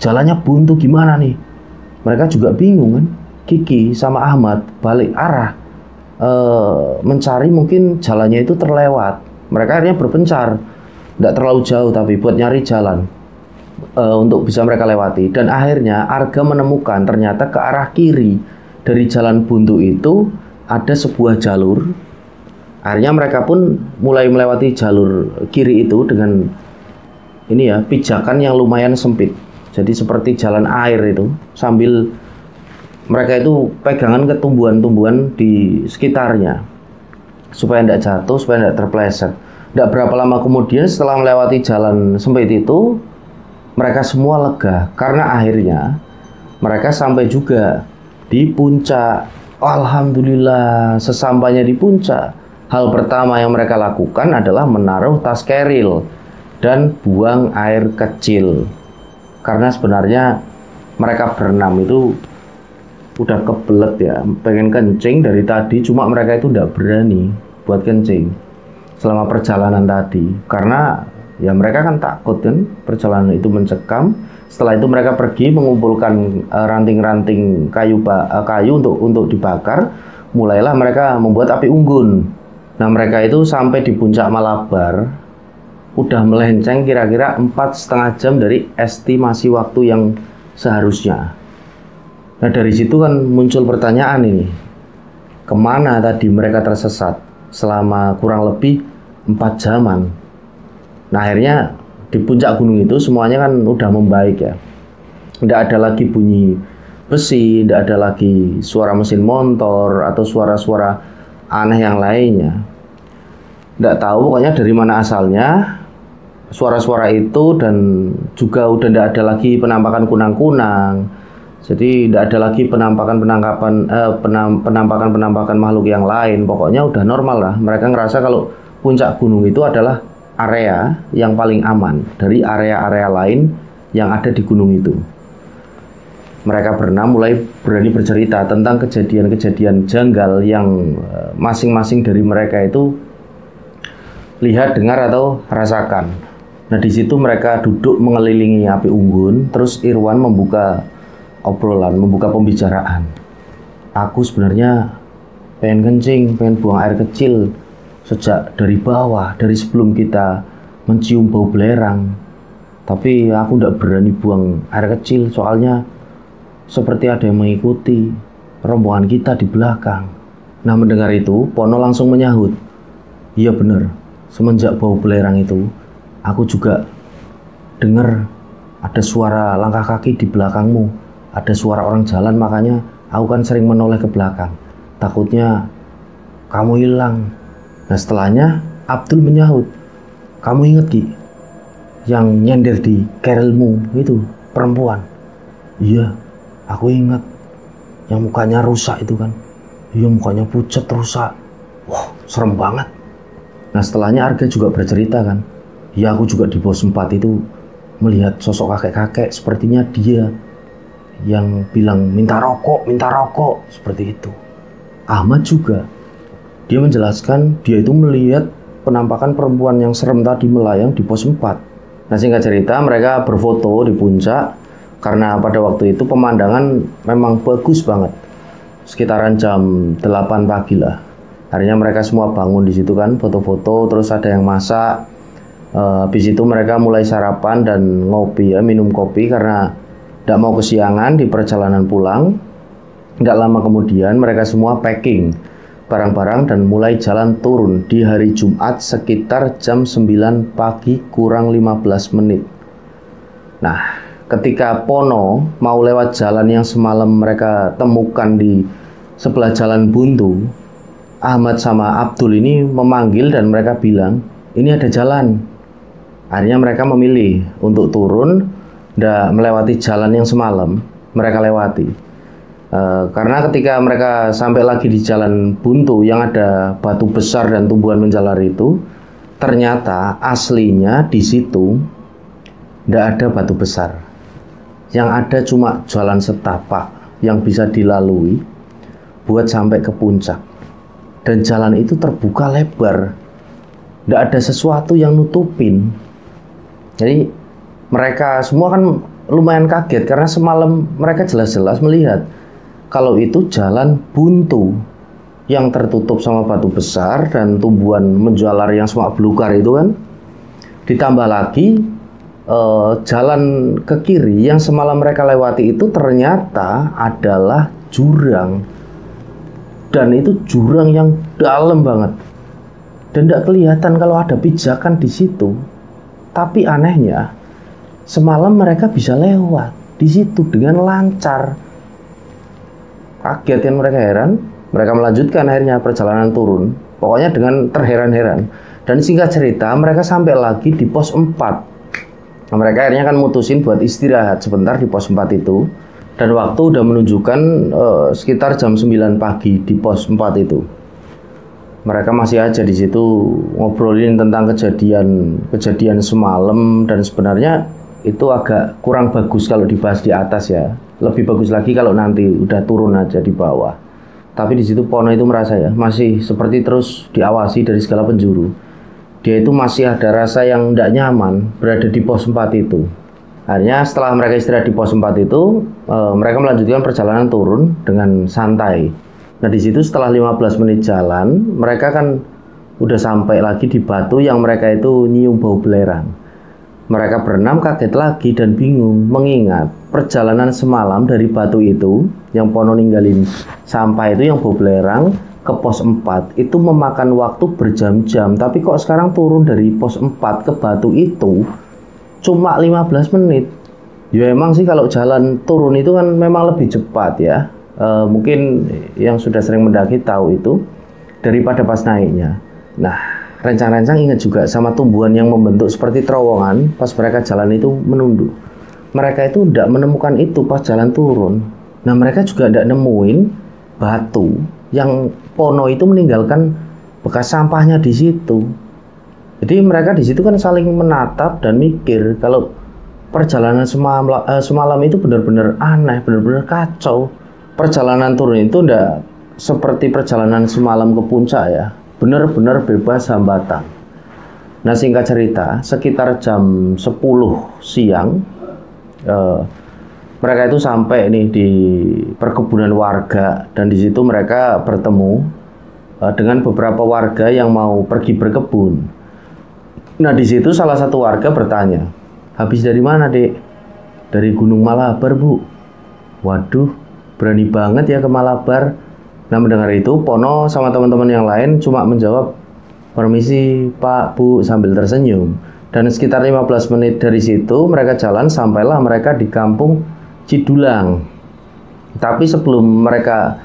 jalannya buntu gimana nih? Mereka juga bingung kan. Kiki sama Ahmad balik arah mencari mungkin jalannya itu terlewat. Mereka akhirnya berpencar, tidak terlalu jauh tapi buat nyari jalan untuk bisa mereka lewati. Dan akhirnya Arga menemukan ternyata ke arah kiri dari jalan buntu itu ada sebuah jalur. Akhirnya mereka pun mulai melewati jalur kiri itu dengan ini ya, pijakan yang lumayan sempit. Jadi seperti jalan air itu, sambil mereka itu pegangan ke tumbuhan-tumbuhan di sekitarnya supaya tidak jatuh, supaya tidak terpeleset. Tidak berapa lama kemudian setelah melewati jalan sempit itu, mereka semua lega karena akhirnya mereka sampai juga di puncak. Alhamdulillah, sesampainya di puncak, hal pertama yang mereka lakukan adalah menaruh tas keril dan buang air kecil. Karena sebenarnya mereka berenam itu udah kebelet ya, pengen kencing dari tadi, cuma mereka itu tidak berani buat kencing selama perjalanan tadi. Karena ya mereka kan takut kan perjalanan itu mencekam. Setelah itu mereka pergi mengumpulkan ranting-ranting kayu untuk dibakar. Mulailah mereka membuat api unggun. Nah, mereka itu sampai di puncak Malabar udah melenceng kira-kira 4,5 jam dari estimasi waktu yang seharusnya. Nah, dari situ kan muncul pertanyaan ini, kemana tadi mereka tersesat selama kurang lebih 4 jaman. Nah, akhirnya di puncak gunung itu semuanya kan udah membaik ya. Tidak ada lagi bunyi besi, tidak ada lagi suara mesin motor atau suara-suara aneh yang lainnya. Tidak tahu pokoknya dari mana asalnya suara-suara itu, dan juga udah tidak ada lagi penampakan kunang-kunang. Jadi tidak ada lagi penampakan makhluk yang lain. Pokoknya udah normal lah. Mereka ngerasa kalau puncak gunung itu adalah area yang paling aman dari area-area lain yang ada di gunung itu. Mereka berenam mulai berani bercerita tentang kejadian-kejadian janggal yang masing-masing dari mereka itu lihat, dengar, atau rasakan. Nah, di situ mereka duduk mengelilingi api unggun. Terus Irwan membuka obrolan, membuka pembicaraan. Aku sebenarnya pengen kencing, pengen buang air kecil sejak dari bawah, dari sebelum kita mencium bau belerang. Tapi aku tidak berani buang air kecil, soalnya seperti ada yang mengikuti rombongan kita di belakang. Nah, mendengar itu, Pono langsung menyahut, iya benar, semenjak bau belerang itu, aku juga dengar ada suara langkah kaki di belakangmu, ada suara orang jalan, makanya aku kan sering menoleh ke belakang, takutnya kamu hilang. Nah, setelahnya Abdul menyahut, kamu inget Ki, yang nyender di kerilmu itu perempuan? Iya, aku ingat, yang mukanya rusak itu kan. Iya, mukanya pucat rusak. Wah, serem banget. Nah, setelahnya Arga juga bercerita kan, ya aku juga di pos 4 itu melihat sosok kakek-kakek, sepertinya dia yang bilang minta rokok, seperti itu. Ahmad juga, dia menjelaskan dia itu melihat penampakan perempuan yang serem tadi melayang di pos 4. Nah, singkat cerita, mereka berfoto di puncak karena pada waktu itu pemandangan memang bagus banget. Sekitaran jam 8 pagi lah. Akhirnya mereka semua bangun di situ kan, foto-foto, terus ada yang masak. Habis itu mereka mulai sarapan dan ngopi ya, minum kopi karena tidak mau kesiangan di perjalanan pulang. Tidak lama kemudian mereka semua packing barang-barang dan mulai jalan turun di hari Jumat sekitar jam 9 pagi kurang 15 menit. Nah, ketika Pono mau lewat jalan yang semalam mereka temukan di sebelah jalan buntu, Ahmad sama Abdul ini memanggil dan mereka bilang, ini ada jalan. Akhirnya mereka memilih untuk turun, nggak melewati jalan yang semalam mereka lewati. Karena ketika mereka sampai lagi di jalan buntu yang ada batu besar dan tumbuhan menjalar itu, ternyata aslinya di situ nggak ada batu besar. Yang ada cuma jalan setapak yang bisa dilalui buat sampai ke puncak. Dan jalan itu terbuka lebar, nggak ada sesuatu yang nutupin. Jadi mereka semua kan lumayan kaget karena semalam mereka jelas-jelas melihat kalau itu jalan buntu yang tertutup sama batu besar dan tumbuhan menjalar yang semak belukar itu kan. Ditambah lagi jalan ke kiri yang semalam mereka lewati itu ternyata adalah jurang. Dan itu jurang yang dalam banget. Dan tidak kelihatan kalau ada pijakan di situ. Tapi anehnya, semalam mereka bisa lewat di situ dengan lancar. Kaget kan mereka, heran. Mereka melanjutkan akhirnya perjalanan turun. Pokoknya dengan terheran-heran. Dan singkat cerita, mereka sampai lagi di pos 4. Nah, mereka akhirnya kan mutusin buat istirahat sebentar di pos 4 itu. Dan waktu udah menunjukkan sekitar jam 9 pagi di pos 4 itu. Mereka masih aja di situ ngobrolin tentang kejadian semalam, dan sebenarnya itu agak kurang bagus kalau dibahas di atas ya. Lebih bagus lagi kalau nanti udah turun aja di bawah. Tapi di situ Pono itu merasa ya masih seperti terus diawasi dari segala penjuru. Dia itu masih ada rasa yang tidak nyaman berada di pos 4 itu. Akhirnya setelah mereka istirahat di pos 4 itu, mereka melanjutkan perjalanan turun dengan santai. Nah di situ setelah 15 menit jalan, mereka kan udah sampai lagi di batu yang mereka itu nyium bau belerang. Mereka berenam kaget lagi dan bingung, mengingat perjalanan semalam dari batu itu yang Pono ninggalin sampah itu yang bau belerang ke pos 4 itu memakan waktu berjam-jam. Tapi kok sekarang turun dari pos 4 ke batu itu cuma 15 menit. Ya emang sih kalau jalan turun itu kan memang lebih cepat ya. Mungkin yang sudah sering mendaki tahu itu daripada pas naiknya. Nah, rencang-rencang ingat juga sama tumbuhan yang membentuk seperti terowongan pas mereka jalan itu menunduk. Mereka itu tidak menemukan itu pas jalan turun. Nah, mereka juga tidak nemuin batu yang Pono itu meninggalkan bekas sampahnya di situ. Jadi mereka di situ kan saling menatap dan mikir kalau perjalanan semalam itu benar-benar aneh, benar-benar kacau. Perjalanan turun itu tidak seperti perjalanan semalam ke puncak ya, benar-benar bebas hambatan. Nah singkat cerita, sekitar jam 10 siang mereka itu sampai nih di perkebunan warga, dan di situ mereka bertemu dengan beberapa warga yang mau pergi berkebun. Nah di situ salah satu warga bertanya, habis dari mana dek? Dari Gunung Malabar bu. Waduh, berani banget ya ke Malabar. Nah mendengar itu Pono sama teman-teman yang lain cuma menjawab, permisi pak bu, sambil tersenyum. Dan sekitar 15 menit dari situ mereka jalan sampailah mereka di kampung Cidulang. Tapi sebelum mereka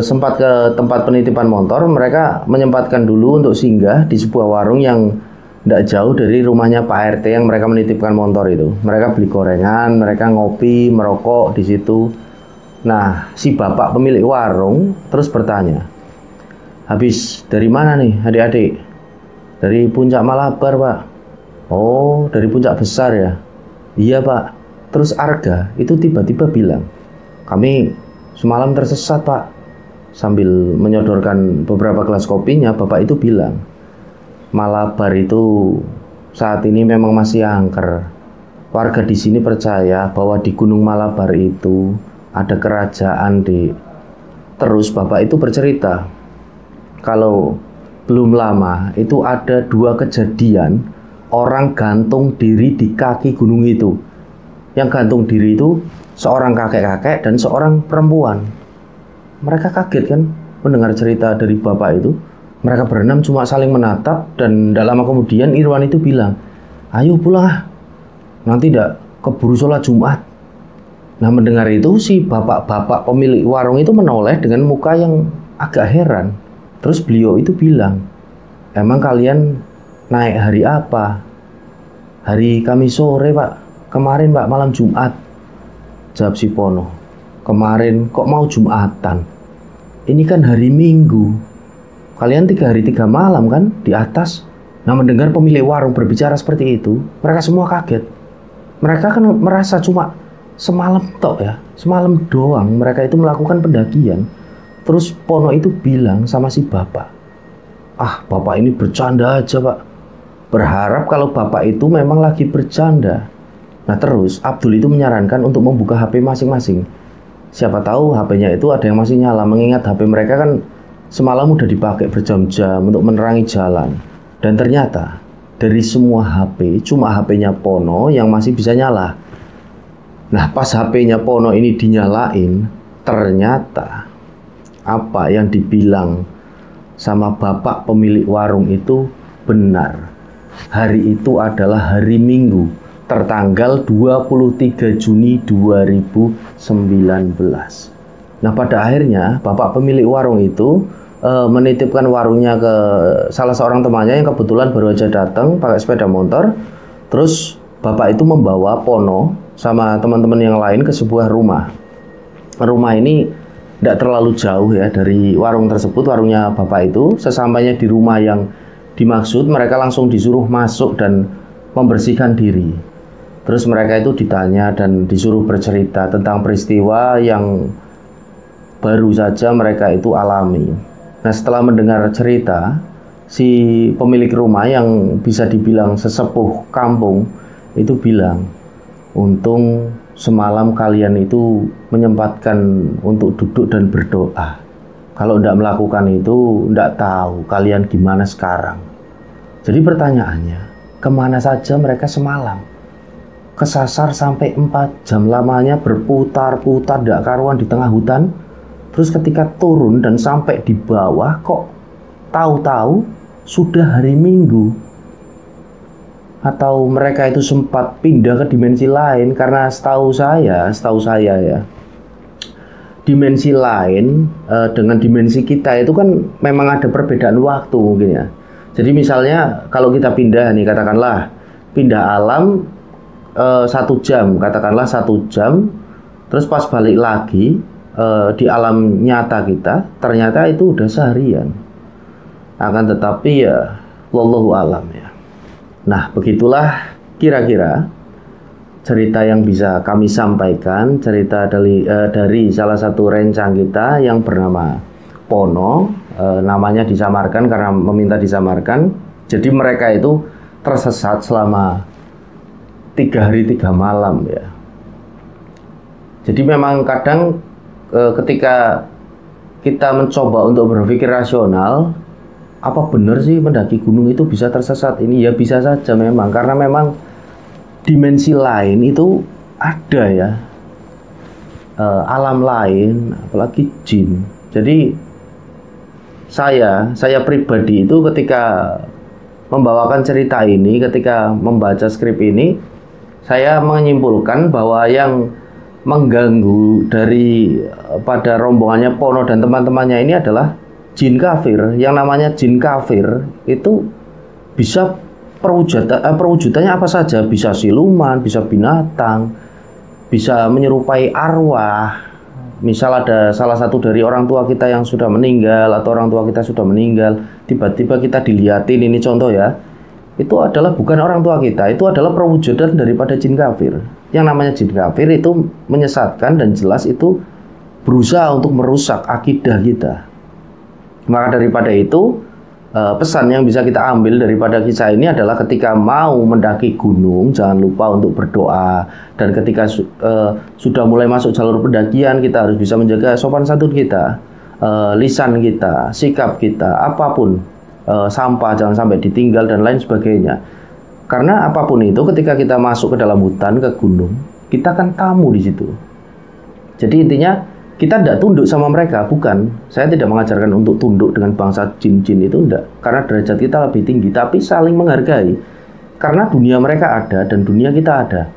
sempat ke tempat penitipan motor, mereka menyempatkan dulu untuk singgah di sebuah warung yang tidak jauh dari rumahnya Pak RT yang mereka menitipkan motor itu. Mereka beli gorengan, mereka ngopi, merokok di situ. Nah, si bapak pemilik warung terus bertanya, habis dari mana nih adik-adik? Dari Puncak Malabar pak. Oh, dari Puncak Besar ya? Iya pak. Terus Arga itu tiba-tiba bilang, kami semalam tersesat pak. Sambil menyodorkan beberapa gelas kopinya, bapak itu bilang, Malabar itu saat ini memang masih angker. Warga di sini percaya bahwa di Gunung Malabar itu ada kerajaan di. Terus bapak itu bercerita kalau belum lama itu ada 2 kejadian orang gantung diri di kaki gunung itu. Yang gantung diri itu seorang kakek-kakek dan seorang perempuan. Mereka kaget kan mendengar cerita dari bapak itu. Mereka berenam cuma saling menatap, dan tidak lama kemudian Irwan itu bilang, ayo pulang, nanti tidak keburu sholat Jumat. Nah mendengar itu si bapak-bapak pemilik warung itu menoleh dengan muka yang agak heran. Terus beliau itu bilang, emang kalian naik hari apa? Hari Kamis sore Pak, kemarin Pak malam Jumat. Jawab si Pono, kemarin kok mau Jumatan? Ini kan hari Minggu. Kalian 3 hari 3 malam kan di atas. Nah, mendengar pemilik warung berbicara seperti itu, mereka semua kaget. Mereka kan merasa cuma semalam tok ya, semalam doang mereka itu melakukan pendakian. Terus Pono itu bilang sama si bapak, ah bapak ini bercanda aja Pak. Berharap kalau bapak itu memang lagi bercanda. Nah terus Abdul itu menyarankan untuk membuka HP masing-masing. Siapa tahu HP-nya itu ada yang masih nyala, mengingat HP mereka kan semalam udah dipakai berjam-jam untuk menerangi jalan. Dan ternyata dari semua HP cuma HP-nya Pono yang masih bisa nyala. Nah pas HP-nya Pono ini dinyalain, ternyata apa yang dibilang sama bapak pemilik warung itu benar. Hari itu adalah hari Minggu, tertanggal 23 Juni 2019. Nah pada akhirnya bapak pemilik warung itu menitipkan warungnya ke salah seorang temannya yang kebetulan baru aja datang pakai sepeda motor. Terus bapak itu membawa Pono sama teman-teman yang lain ke sebuah rumah. Rumah ini tidak terlalu jauh ya dari warung tersebut, warungnya bapak itu. Sesampainya di rumah yang dimaksud, mereka langsung disuruh masuk dan membersihkan diri. Terus mereka itu ditanya dan disuruh bercerita tentang peristiwa yang baru saja mereka itu alami. Nah setelah mendengar cerita, si pemilik rumah yang bisa dibilang sesepuh kampung itu bilang, untung semalam kalian itu menyempatkan untuk duduk dan berdoa. Kalau tidak melakukan itu, tidak tahu kalian gimana sekarang. Jadi pertanyaannya, kemana saja mereka semalam? Kesasar sampai 4 jam lamanya berputar-putar tidak karuan di tengah hutan. Terus ketika turun dan sampai di bawah, kok tahu-tahu sudah hari Minggu. Atau mereka itu sempat pindah ke dimensi lain, karena setahu saya ya, dimensi lain dengan dimensi kita itu kan memang ada perbedaan waktu mungkin ya. Jadi misalnya kalau kita pindah nih, katakanlah pindah alam 1 jam, katakanlah 1 jam, terus pas balik lagi di alam nyata kita, ternyata itu udah seharian. Akan tetapi ya wallahu alam ya. Nah begitulah kira-kira cerita yang bisa kami sampaikan, cerita dari salah satu rencang kita yang bernama Pono. Namanya disamarkan karena meminta disamarkan. Jadi mereka itu tersesat selama 3 hari 3 malam ya. Jadi memang kadang ketika kita mencoba untuk berpikir rasional, apa benar sih mendaki gunung itu bisa tersesat? Ini ya bisa saja memang, karena memang dimensi lain itu ada ya, alam lain, apalagi jin. Jadi saya pribadi itu ketika membawakan cerita ini, ketika membaca skrip ini, saya menyimpulkan bahwa yang mengganggu dari pada rombongannya Pono dan teman-temannya ini adalah jin kafir. Yang namanya jin kafir itu bisa perwujudannya apa saja, bisa siluman, bisa binatang, bisa menyerupai arwah. Misal ada salah satu dari orang tua kita yang sudah meninggal, atau orang tua kita sudah meninggal, tiba-tiba kita dilihatin, ini contoh ya, itu adalah bukan orang tua kita, itu adalah perwujudan daripada jin kafir. Yang namanya jin kafir itu menyesatkan dan jelas itu berusaha untuk merusak akidah kita. Maka daripada itu, pesan yang bisa kita ambil daripada kisah ini adalah ketika mau mendaki gunung, jangan lupa untuk berdoa. Dan ketika sudah mulai masuk jalur pendakian, kita harus bisa menjaga sopan santun kita, lisan kita, sikap kita, apapun, sampah jangan sampai ditinggal dan lain sebagainya. Karena apapun itu, ketika kita masuk ke dalam hutan, ke gunung, kita kan tamu di situ. Jadi intinya kita tidak tunduk sama mereka, bukan. Saya tidak mengajarkan untuk tunduk dengan bangsa jin-jin itu, enggak. Karena derajat kita lebih tinggi, tapi saling menghargai. Karena dunia mereka ada dan dunia kita ada.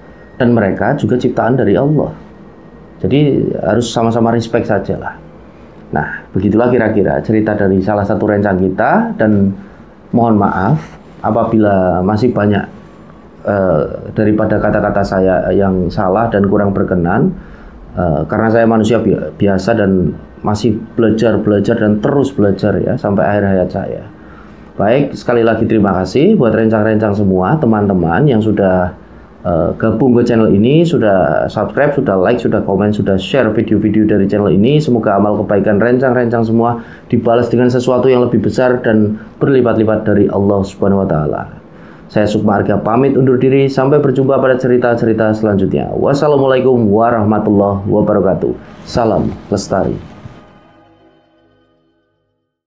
Dan mereka juga ciptaan dari Allah. Jadi harus sama-sama respect saja lah. Nah, begitulah kira-kira cerita dari salah satu rencang kita. Dan mohon maaf apabila masih banyak daripada kata-kata saya yang salah dan kurang berkenan, karena saya manusia biasa dan masih belajar dan terus belajar ya sampai akhir hayat saya. Baik, sekali lagi terima kasih buat rencang-rencang semua teman-teman yang sudah gabung ke channel ini, sudah subscribe, sudah like, sudah komen, sudah share video-video dari channel ini. Semoga amal kebaikan rencang-rencang semua dibalas dengan sesuatu yang lebih besar dan berlipat-lipat dari Allah Subhanahu wa Ta'ala. Saya Sukma Arga pamit undur diri, sampai berjumpa pada cerita-cerita selanjutnya. Wassalamualaikum warahmatullahi wabarakatuh. Salam lestari.